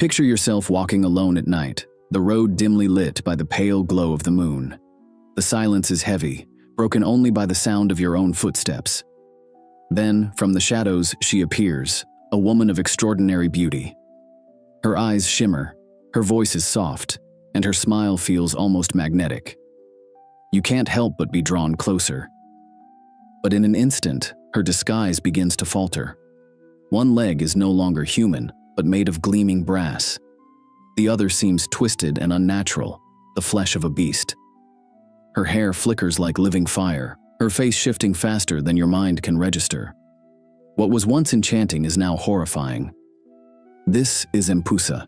Picture yourself walking alone at night, the road dimly lit by the pale glow of the moon. The silence is heavy, broken only by the sound of your own footsteps. Then, from the shadows, she appears, a woman of extraordinary beauty. Her eyes shimmer, her voice is soft, and her smile feels almost magnetic. You can't help but be drawn closer. But in an instant, her disguise begins to falter. One leg is no longer human, but made of gleaming brass. The other seems twisted and unnatural, the flesh of a beast. Her hair flickers like living fire, her face shifting faster than your mind can register. What was once enchanting is now horrifying. This is Empusa,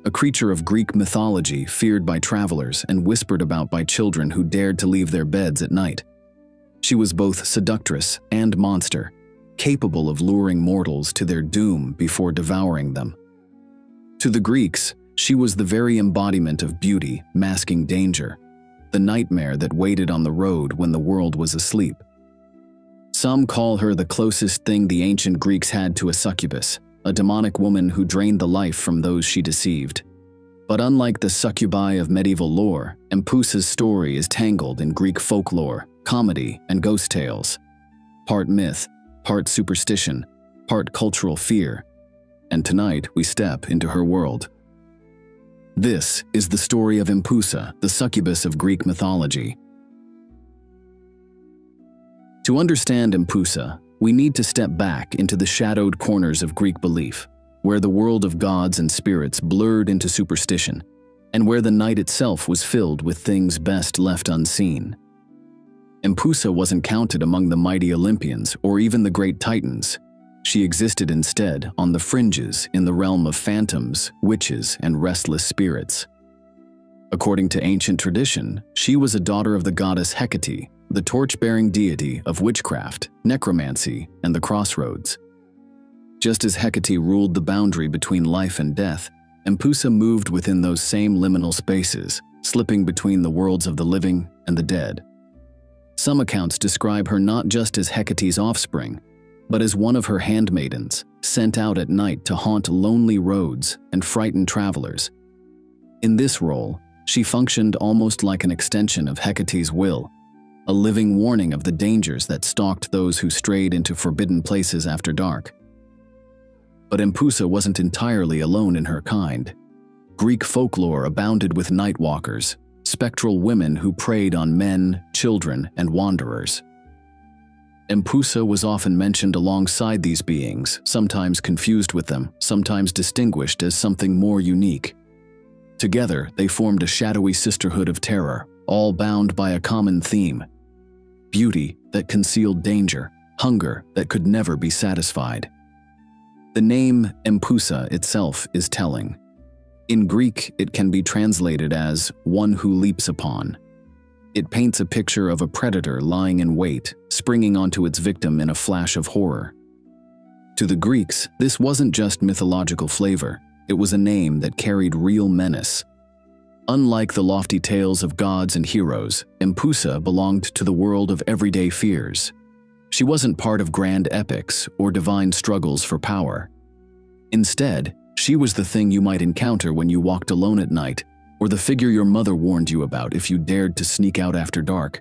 a creature of Greek mythology feared by travelers and whispered about by children who dared to leave their beds at night. She was both seductress and monster, capable of luring mortals to their doom before devouring them. To the Greeks, she was the very embodiment of beauty, masking danger, the nightmare that waited on the road when the world was asleep. Some call her the closest thing the ancient Greeks had to a succubus, a demonic woman who drained the life from those she deceived. But unlike the succubi of medieval lore, Empusa's story is tangled in Greek folklore, comedy, and ghost tales. Part myth, part superstition, part cultural fear. And tonight we step into her world. This is the story of Empusa, the succubus of Greek mythology. To understand Empusa, we need to step back into the shadowed corners of Greek belief, where the world of gods and spirits blurred into superstition, and where the night itself was filled with things best left unseen. Empusa wasn't counted among the mighty Olympians or even the great titans. She existed instead on the fringes in the realm of phantoms, witches, and restless spirits. According to ancient tradition, she was a daughter of the goddess Hecate, the torch-bearing deity of witchcraft, necromancy, and the Crossroads. Just as Hecate ruled the boundary between life and death, Empusa moved within those same liminal spaces, slipping between the worlds of the living and the dead. Some accounts describe her not just as Hecate's offspring, but as one of her handmaidens, sent out at night to haunt lonely roads and frighten travelers. In this role, she functioned almost like an extension of Hecate's will, a living warning of the dangers that stalked those who strayed into forbidden places after dark. But Empusa wasn't entirely alone in her kind. Greek folklore abounded with nightwalkers, spectral women who preyed on men, children, and wanderers. Empusa was often mentioned alongside these beings, sometimes confused with them, sometimes distinguished as something more unique. Together, they formed a shadowy sisterhood of terror, all bound by a common theme: beauty that concealed danger, hunger that could never be satisfied. The name Empusa itself is telling. In Greek, it can be translated as one who leaps upon. It paints a picture of a predator lying in wait, springing onto its victim in a flash of horror. To the Greeks, this wasn't just mythological flavor, it was a name that carried real menace. Unlike the lofty tales of gods and heroes, Empusa belonged to the world of everyday fears. She wasn't part of grand epics or divine struggles for power. Instead, she was the thing you might encounter when you walked alone at night, or the figure your mother warned you about if you dared to sneak out after dark.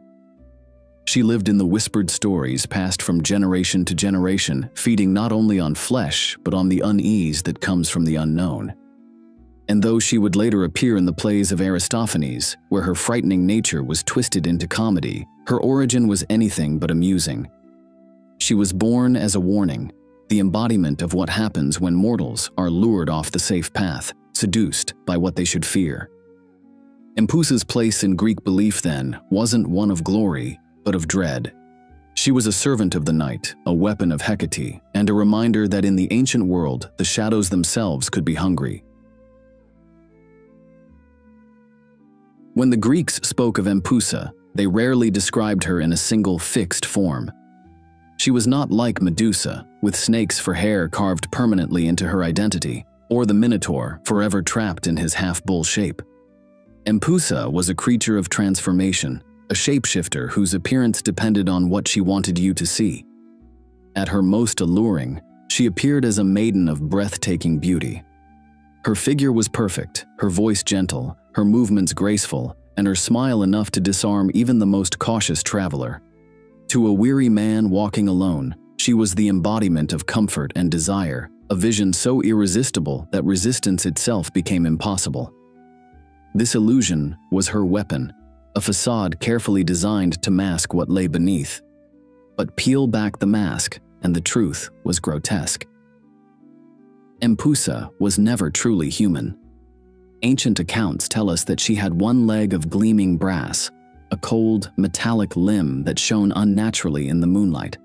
She lived in the whispered stories passed from generation to generation, feeding not only on flesh, but on the unease that comes from the unknown. And though she would later appear in the plays of Aristophanes, where her frightening nature was twisted into comedy, her origin was anything but amusing. She was born as a warning, the embodiment of what happens when mortals are lured off the safe path, seduced by what they should fear. Empusa's place in Greek belief, then, wasn't one of glory, but of dread. She was a servant of the night, a weapon of Hecate, and a reminder that in the ancient world, the shadows themselves could be hungry. When the Greeks spoke of Empusa, they rarely described her in a single fixed form. She was not like Medusa, with snakes for hair carved permanently into her identity, or the Minotaur, forever trapped in his half-bull shape. Empusa was a creature of transformation, a shapeshifter whose appearance depended on what she wanted you to see. At her most alluring, she appeared as a maiden of breathtaking beauty. Her figure was perfect, her voice gentle, her movements graceful, and her smile enough to disarm even the most cautious traveler. To a weary man walking alone, she was the embodiment of comfort and desire, a vision so irresistible that resistance itself became impossible. This illusion was her weapon, a facade carefully designed to mask what lay beneath. But peel back the mask, and the truth was grotesque. Empusa was never truly human. Ancient accounts tell us that she had one leg of gleaming brass, a cold, metallic limb that shone unnaturally in the moonlight.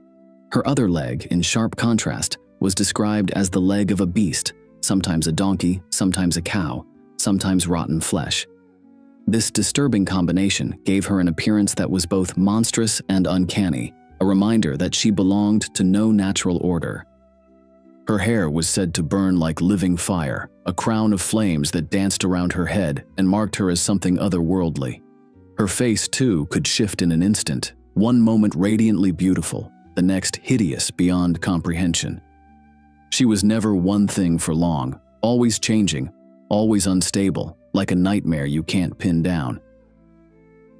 Her other leg, in sharp contrast, was described as the leg of a beast, sometimes a donkey, sometimes a cow, sometimes rotten flesh. This disturbing combination gave her an appearance that was both monstrous and uncanny, a reminder that she belonged to no natural order. Her hair was said to burn like living fire, a crown of flames that danced around her head and marked her as something otherworldly. Her face, too, could shift in an instant, one moment radiantly beautiful, the next hideous beyond comprehension. She was never one thing for long, always changing, always unstable, like a nightmare you can't pin down.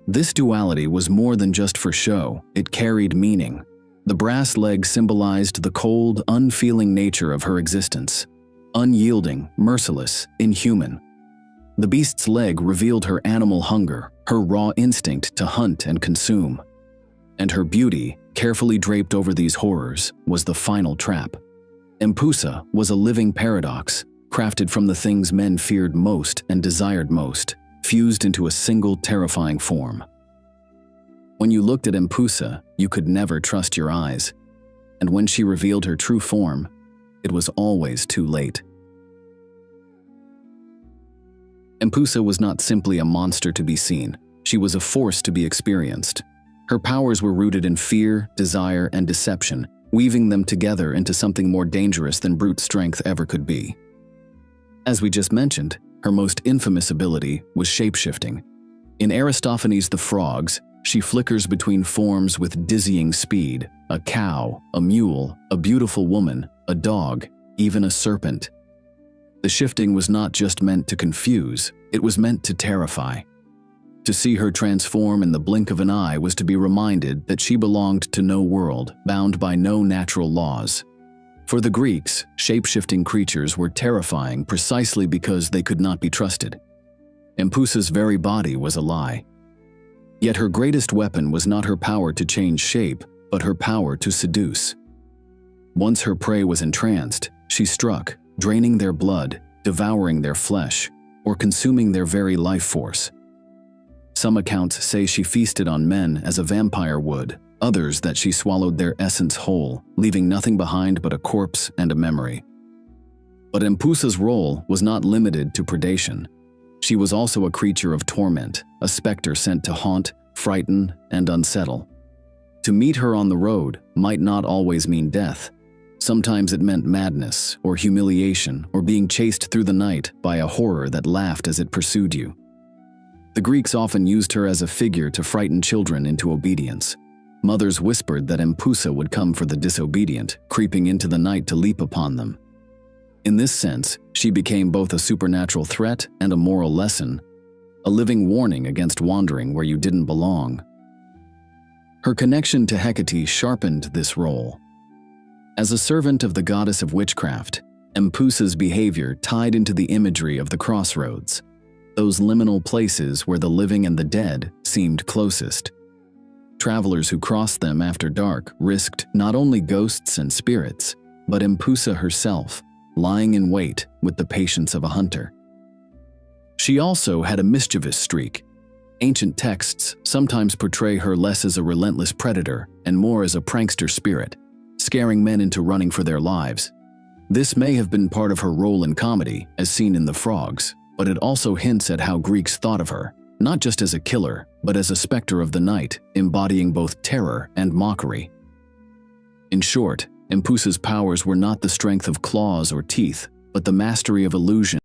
This duality was more than just for show, it carried meaning. The brass leg symbolized the cold, unfeeling nature of her existence, unyielding, merciless, inhuman. The beast's leg revealed her animal hunger, her raw instinct to hunt and consume. And her beauty, carefully draped over these horrors, was the final trap. Empusa was a living paradox, crafted from the things men feared most and desired most, fused into a single terrifying form. When you looked at Empusa, you could never trust your eyes. And when she revealed her true form, it was always too late. Empusa was not simply a monster to be seen. She was a force to be experienced. Her powers were rooted in fear, desire, and deception, weaving them together into something more dangerous than brute strength ever could be. As we just mentioned, her most infamous ability was shapeshifting. In Aristophanes The Frogs, she flickers between forms with dizzying speed: a cow, a mule, a beautiful woman, a dog, even a serpent. The shifting was not just meant to confuse, it was meant to terrify. To see her transform in the blink of an eye was to be reminded that she belonged to no world, bound by no natural laws. For the Greeks, shape-shifting creatures were terrifying precisely because they could not be trusted. Empusa's very body was a lie. Yet her greatest weapon was not her power to change shape, but her power to seduce. Once her prey was entranced, she struck, draining their blood, devouring their flesh, or consuming their very life force. Some accounts say she feasted on men as a vampire would, others that she swallowed their essence whole, leaving nothing behind but a corpse and a memory. But Empusa's role was not limited to predation. She was also a creature of torment, a specter sent to haunt, frighten, and unsettle. To meet her on the road might not always mean death. Sometimes it meant madness, or humiliation, or being chased through the night by a horror that laughed as it pursued you. The Greeks often used her as a figure to frighten children into obedience. Mothers whispered that Empusa would come for the disobedient, creeping into the night to leap upon them. In this sense, she became both a supernatural threat and a moral lesson, a living warning against wandering where you didn't belong. Her connection to Hecate sharpened this role. As a servant of the goddess of witchcraft, Empusa's behavior tied into the imagery of the Crossroads, those liminal places where the living and the dead seemed closest. Travelers who crossed them after dark risked not only ghosts and spirits, but Empusa herself, lying in wait with the patience of a hunter. She also had a mischievous streak. Ancient texts sometimes portray her less as a relentless predator and more as a prankster spirit, scaring men into running for their lives. This may have been part of her role in comedy, as seen in The Frogs, but it also hints at how Greeks thought of her, not just as a killer, but as a specter of the night, embodying both terror and mockery. In short, Empusa's powers were not the strength of claws or teeth, but the mastery of illusion